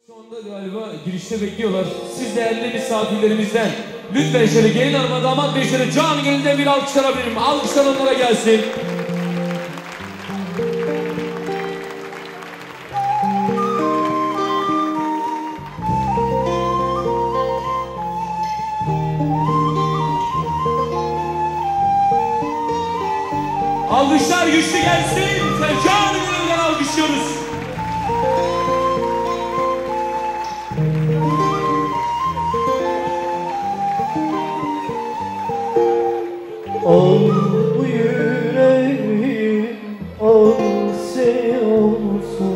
Şu anda galiba girişte bekliyorlar. Siz değerli misafirlerimizden lütfen şöyle gelin hanıma damat bey şöyle can gönülden bir alkış alabilirim. Alkışlar onlara gelsin. Alkışlar güçlü gelsin. Can gönülden alkışlıyoruz. Al bu yüreğim, al seni olsun.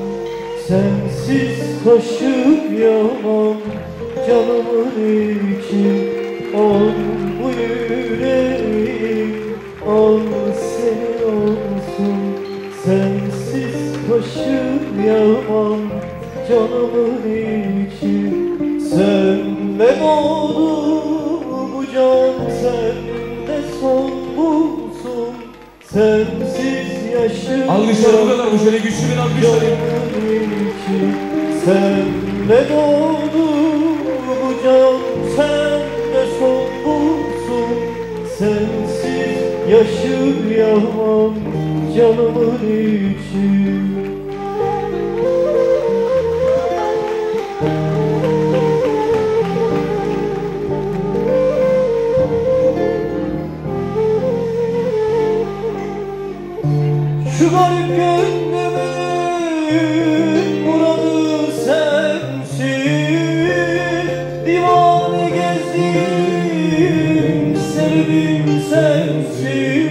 Sensiz taşıyamam canımın için. Al bu yüreğim, al seni olsun. Sensiz taşıyamam canımın için. Senle doğdu bu can, senle son bulsun. Sensiz yaşım Alkışlar bu kadar mı? Şöyle güçlü bir alkış alayım. Senle doğdu bu can, senle son bulsun. Sensiz yaşayamam canımın için. Şu garip gönlümün muradı sensin. Divane gezdim, sevdim sensin.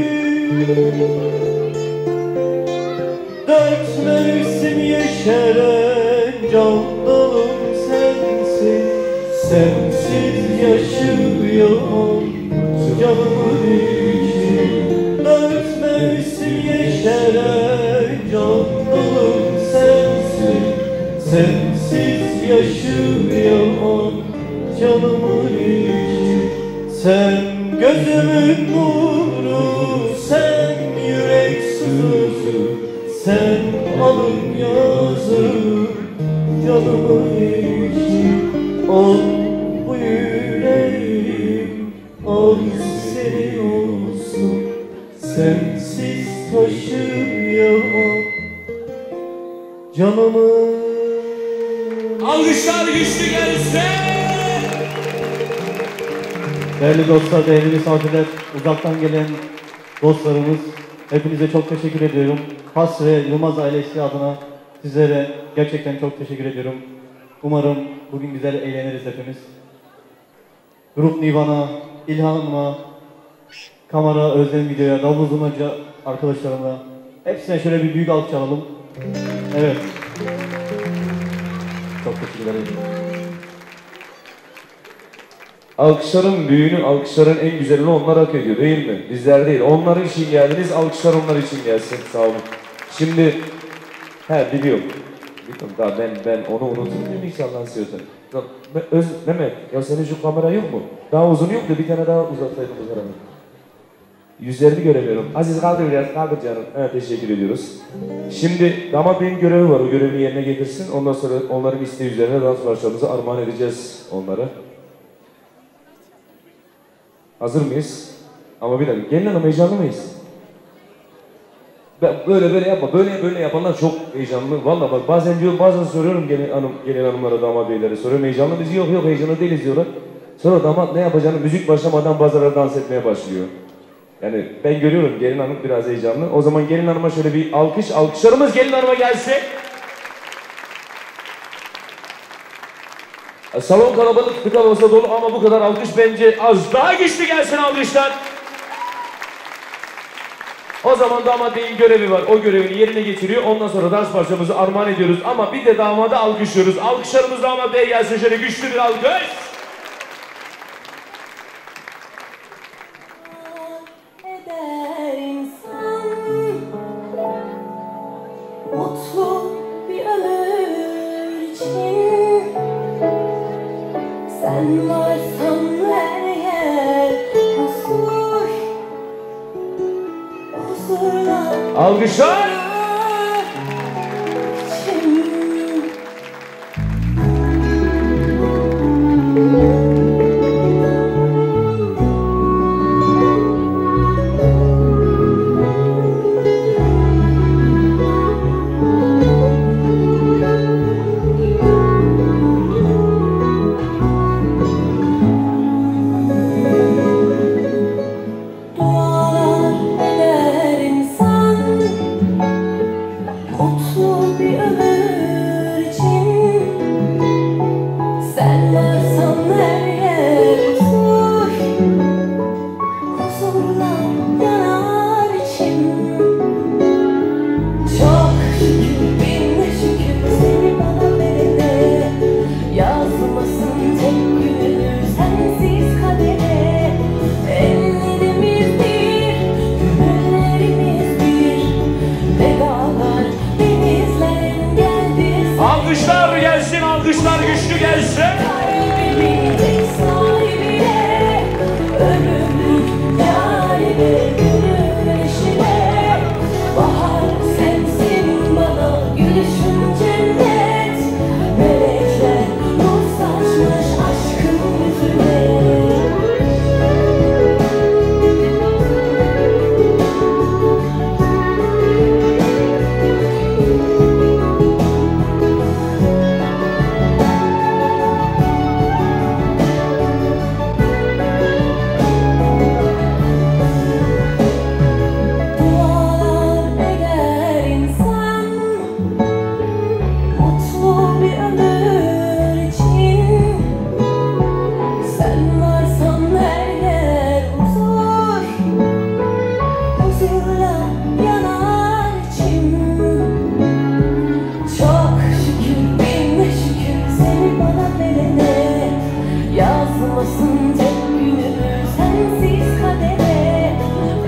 Dört mevsim yeşeren can dalım sensin. Sensiz yaşayamam canımın için. Dört mevsim yeşeren can dalım sensin. Sensiz yaşayamam canımın için. Sen gözümün nuru, sen yürek sızı, sen alın yazı canımın için. Al bu yüreğim, al seni olsun. Sensiz taşıyamam canımın. Alkışlar güçlü gelsin. Değerli dostlar, değerli misafirler, uzaktan gelen dostlarımız, hepinize çok teşekkür ediyorum. Has ve Yılmaz ailesi adına sizlere gerçekten çok teşekkür ediyorum. Umarım bugün güzel eğleniriz hepimiz. Grup Nivan'a, İlhan'ıma, Kamera, Özlem Video'ya, Davul Zurnacı arkadaşlarıma, hepsine şöyle bir büyük alkış alalım. Evet. Çok teşekkür ederim. Alkışların büyüğünü, alkışların en güzelini onlar hak ediyor değil mi? Bizler değil. Onlar için geldiniz, alkışlar onlar için gelsin. Sağ olun. Şimdi, biliyorum. Biliyorum daha ben onu unutmayayım inşallah istiyorsan. Mehmet, ya senin şu kamera yok mu? Daha uzun yok da bir tane daha uzatsaydın bu tarafa. Yüzlerini göremiyorum. Aziz kaldır biraz, kaldır canım. Evet, teşekkür ediyoruz. Şimdi damat beyin görevi var, o görevini yerine getirsin. Ondan sonra onların isteği üzerine dans parçamızı armağan edeceğiz onlara. Hazır mıyız? Ama bir dakika, gelin hanım heyecanlı mıyız? Böyle yapma, böyle yapanlar çok heyecanlı. Vallahi bak bazen soruyorum gelin hanımlara, damat beylere soruyorum, heyecanlı mıyız? Yok heyecanlı değiliz diyorlar. Sonra damat ne yapacağını müzik başlamadan bazıları dans etmeye başlıyor. Yani ben görüyorum gelin hanım biraz heyecanlı. O zaman gelin hanıma şöyle bir alkışlarımız gelin hanıma gelsin. Salon kalabalık, tıka basa dolu ama bu kadar alkış bence az. Daha güçlü gelsin alkışlar. O zaman damat beyin görevi var. O görevini yerine getiriyor. Ondan sonra dans parçamızı armağan ediyoruz. Ama bir de damada alkışlıyoruz. Alkışlarımız damat beye gelsin. Şöyle güçlü bir alkış. Mutlu bir ömür için sen varsan her yer huzur, huzurla Alkışlar. için güçlü gelsin. Kalbimin tek sahibine, ömürlük yarime, gülüşüne. Bahar sensin bana, gülüşün cennet. Melekler nur saçmış aşkın yüzüne. Dualar eder insan, mutlu bir ömür için. Sen varsan her yer huzur, huzurla yanar içim. Çok şükür, bin şükür seni bana verene. Yazmasın tek günümü sensiz kadere.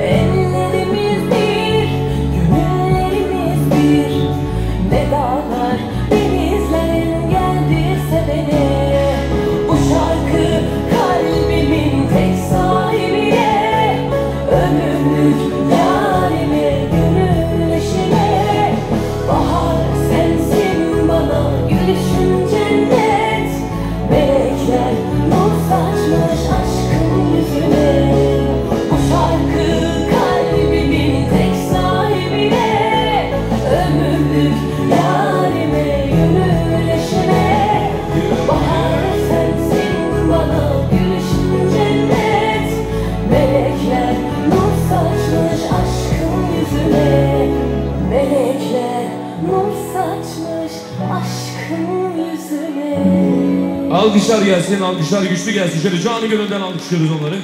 Ellerimiz bir, gönüllerimiz bir. Ne dağlar, denizler engeldir sevene. Bu şarkı kalbimin tek sahibine, ömürlük yarime, gönül eşine. Bahar sensin bana, gülüşün cennet. Melekler nur saçmış aşkın yüzüne. Bu şarkı kalbimin tek sahibine, ömürlük yarime, gönül eşine. Bahar sensin bana, gülüşün cennet. Melekler nur saçmış aşkın yüzüne. Melekler nur saçmış aşkın yüzüne. Alkışlar gelsin, alkışlar güçlü gelsin. Şöyle canı gönülden alkışlıyoruz onları.